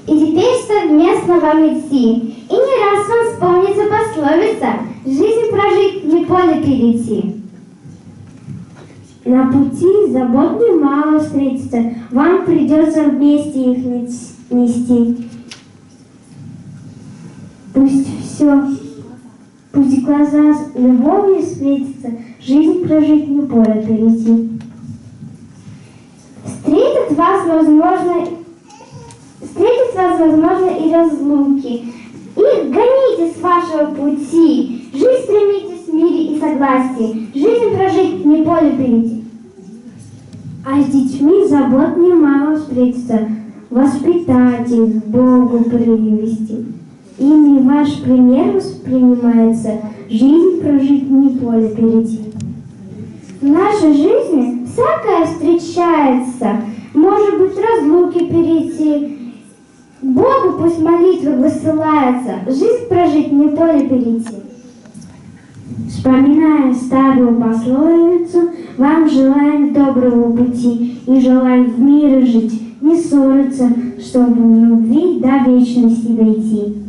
и теперь совместно вам идти. И не раз вам вспомнится пословица: жизнь прожить, не поле перейти. На пути забот немало встретится, вам придется вместе их нести. Пусть глаза с любовью светятся, жизнь прожить, не поле перейти. Встретят вас, возможно, и разлуки. Их гоните с вашего пути. Жизнь стремитесь в мире и согласии. Жизнь прожить, не поле перейти. А с детьми забот немало встретится, воспитать их, к Богу привести. Ими ваш пример воспринимается, жизнь прожить, не поле перейти. В нашей жизни всякое встречается, может быть, разлуки перейти. К Богу пусть молитвы высылаются, жизнь прожить, не поле перейти. Вспоминая старую пословицу, вам желаем доброго пути и желаем в мире жить, не ссориться, чтобы в любви до вечности дойти.